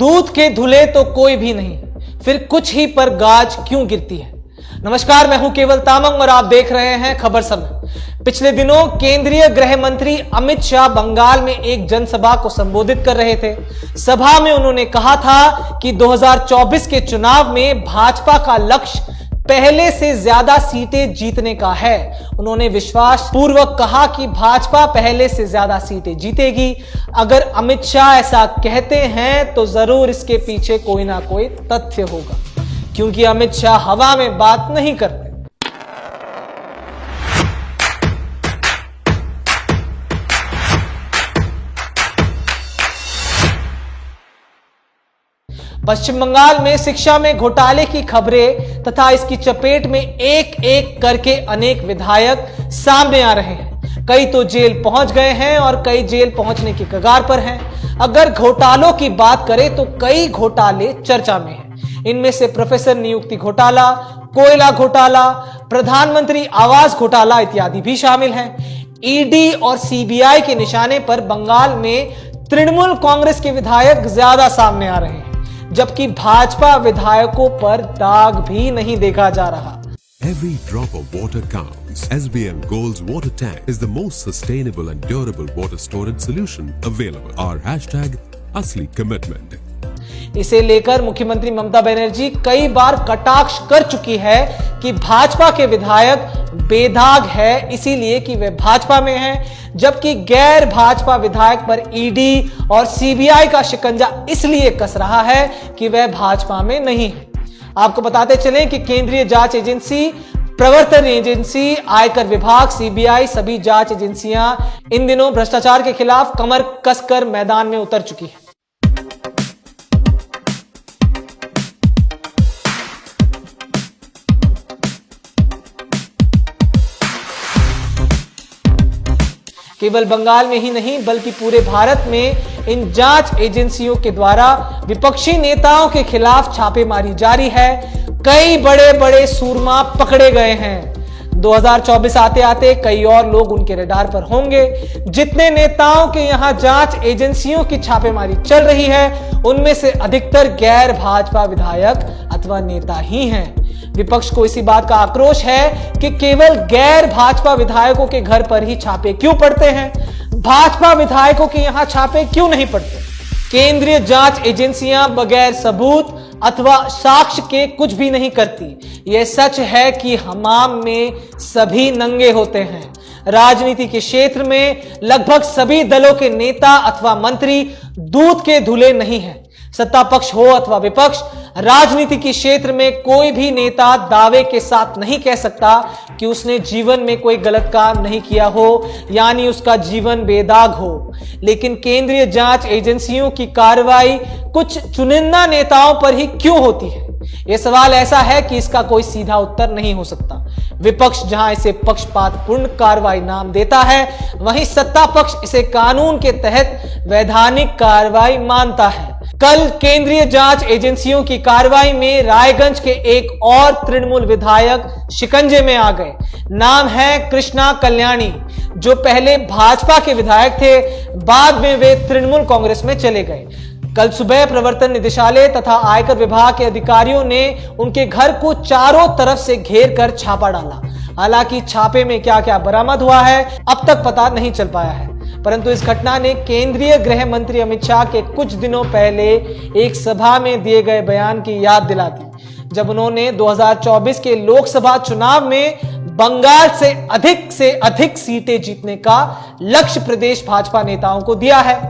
दूध के धुले तो कोई भी नहीं, फिर कुछ ही पर गाज क्यों गिरती है। नमस्कार, मैं हूं केवल तामंग और आप देख रहे हैं खबर समय। पिछले दिनों केंद्रीय गृह मंत्री अमित शाह बंगाल में एक जनसभा को संबोधित कर रहे थे। सभा में उन्होंने कहा था कि 2024 के चुनाव में भाजपा का लक्ष्य पहले से ज्यादा सीटें जीतने का है। उन्होंने विश्वास पूर्वक कहा कि भाजपा पहले से ज्यादा सीटें जीतेगी। अगर अमित शाह ऐसा कहते हैं तो जरूर इसके पीछे कोई ना कोई तथ्य होगा, क्योंकि अमित शाह हवा में बात नहीं करते। पश्चिम बंगाल में शिक्षा में घोटाले की खबरें तथा इसकी चपेट में एक एक करके अनेक विधायक सामने आ रहे हैं। कई तो जेल पहुंच गए हैं और कई जेल पहुंचने की कगार पर हैं। अगर घोटालों की बात करें तो कई घोटाले चर्चा में हैं। इनमें से प्रोफेसर नियुक्ति घोटाला, कोयला घोटाला, प्रधानमंत्री आवास घोटाला इत्यादि भी शामिल हैं। ईडी और सीबीआई के निशाने पर बंगाल में तृणमूल कांग्रेस के विधायक ज्यादा सामने आ रहे हैं, जबकि भाजपा विधायकों पर दाग भी नहीं देखा जा रहा। Every drop of water counts. SBM Gold's water tank is the most sustainable and durable water storage solution available. Our hashtag असली commitment. इसे लेकर मुख्यमंत्री ममता बनर्जी कई बार कटाक्ष कर चुकी है कि भाजपा के विधायक बेदाग है इसीलिए कि वे भाजपा में हैं, जबकि गैर भाजपा विधायक पर ईडी और सीबीआई का शिकंजा इसलिए कस रहा है कि वह भाजपा में नहीं है। आपको बताते चलें कि केंद्रीय जांच एजेंसी, प्रवर्तन एजेंसी, आयकर विभाग, सीबीआई सभी जांच एजेंसियां इन दिनों भ्रष्टाचार के खिलाफ कमर कसकर मैदान में उतर चुकी है। केवल बंगाल में ही नहीं बल्कि पूरे भारत में इन जांच एजेंसियों के द्वारा विपक्षी नेताओं के खिलाफ छापेमारी जारी है। कई बड़े बड़े सूरमा पकड़े गए हैं। 2024 आते आते कई और लोग उनके रडार पर होंगे। जितने नेताओं के यहां जांच एजेंसियों की छापेमारी चल रही है उनमें से अधिकतर गैर भाजपा विधायक अथवा नेता ही हैं। विपक्ष को इसी बात का आक्रोश है कि केवल गैर भाजपा विधायकों के घर पर ही छापे क्यों पड़ते हैं, भाजपा विधायकों के यहां छापे क्यों नहीं पड़ते। केंद्रीय जांच एजेंसियां बगैर सबूत अथवा साक्ष्य के कुछ भी नहीं करती। यह सच है कि हमाम में सभी नंगे होते हैं। राजनीति के क्षेत्र में लगभग सभी दलों के नेता अथवा मंत्री दूध के धुले नहीं हैं। सत्ता पक्ष हो अथवा विपक्ष, राजनीति के क्षेत्र में कोई भी नेता दावे के साथ नहीं कह सकता कि उसने जीवन में कोई गलत काम नहीं किया हो, यानी उसका जीवन बेदाग हो। लेकिन केंद्रीय जांच एजेंसियों की कार्रवाई कुछ चुनिंदा नेताओं पर ही क्यों होती है? यह सवाल ऐसा है कि इसका कोई सीधा उत्तर नहीं हो सकता। विपक्ष जहां इसे पक्षपातपूर्ण कार्रवाई नाम देता है, वहीं सत्ता पक्ष इसे कानून के तहत वैधानिक कार्रवाई मानता है। कल केंद्रीय जांच एजेंसियों की कार्रवाई में रायगंज के एक और तृणमूल विधायक शिकंजे में आ गए। नाम है कृष्णा कल्याणी, जो पहले भाजपा के विधायक थे, बाद में वे तृणमूल कांग्रेस में चले गए। कल सुबह प्रवर्तन निदेशालय तथा आयकर विभाग के अधिकारियों ने उनके घर को चारों तरफ से घेर कर छापा डाला। हालांकि छापे में क्या क्या बरामद हुआ है अब तक पता नहीं चल पाया है, परंतु इस घटना ने केंद्रीय गृह मंत्री अमित शाह के कुछ दिनों पहले एक सभा में दिए गए बयान की याद दिला दी, जब उन्होंने 2024 के लोकसभा चुनाव में बंगाल से अधिक सीटें जीतने का लक्ष्य प्रदेश भाजपा नेताओं को दिया है।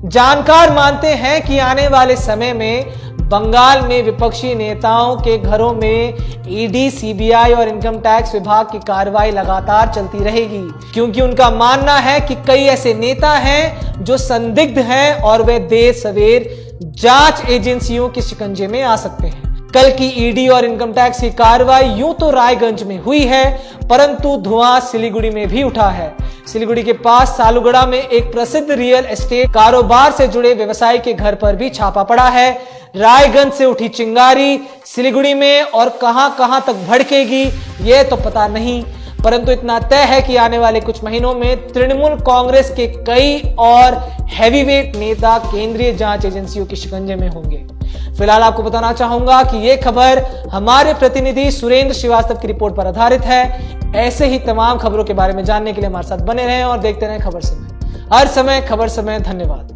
जानकार मानते हैं कि आने वाले समय में बंगाल में विपक्षी नेताओं के घरों में ईडी, सीबीआई और इनकम टैक्स विभाग की कार्रवाई लगातार चलती रहेगी, क्योंकि उनका मानना है कि कई ऐसे नेता हैं जो संदिग्ध हैं और वे देर सवेर जांच एजेंसियों के शिकंजे में आ सकते हैं। कल की ईडी और इनकम टैक्स की कार्रवाई यूं तो रायगंज में हुई है, परंतु धुआं सिलीगुड़ी में भी उठा है। सिलीगुड़ी के पास सालुगड़ा में एक प्रसिद्ध रियल एस्टेट कारोबार से जुड़े व्यवसायी के घर पर भी छापा पड़ा है। रायगंज से उठी चिंगारी सिलीगुड़ी में और कहां कहां तक भड़केगी यह तो पता नहीं। परंतु इतना तय है कि आने वाले कुछ महीनों में तृणमूल कांग्रेस के कई और हैवीवेट नेता केंद्रीय जांच एजेंसियों के शिकंजे में होंगे। फिलहाल आपको बताना चाहूंगा कि यह खबर हमारे प्रतिनिधि सुरेंद्र श्रीवास्तव की रिपोर्ट पर आधारित है। ऐसे ही तमाम खबरों के बारे में जानने के लिए हमारे साथ बने रहें और देखते रहें खबर समय। हर समय खबर समय। धन्यवाद।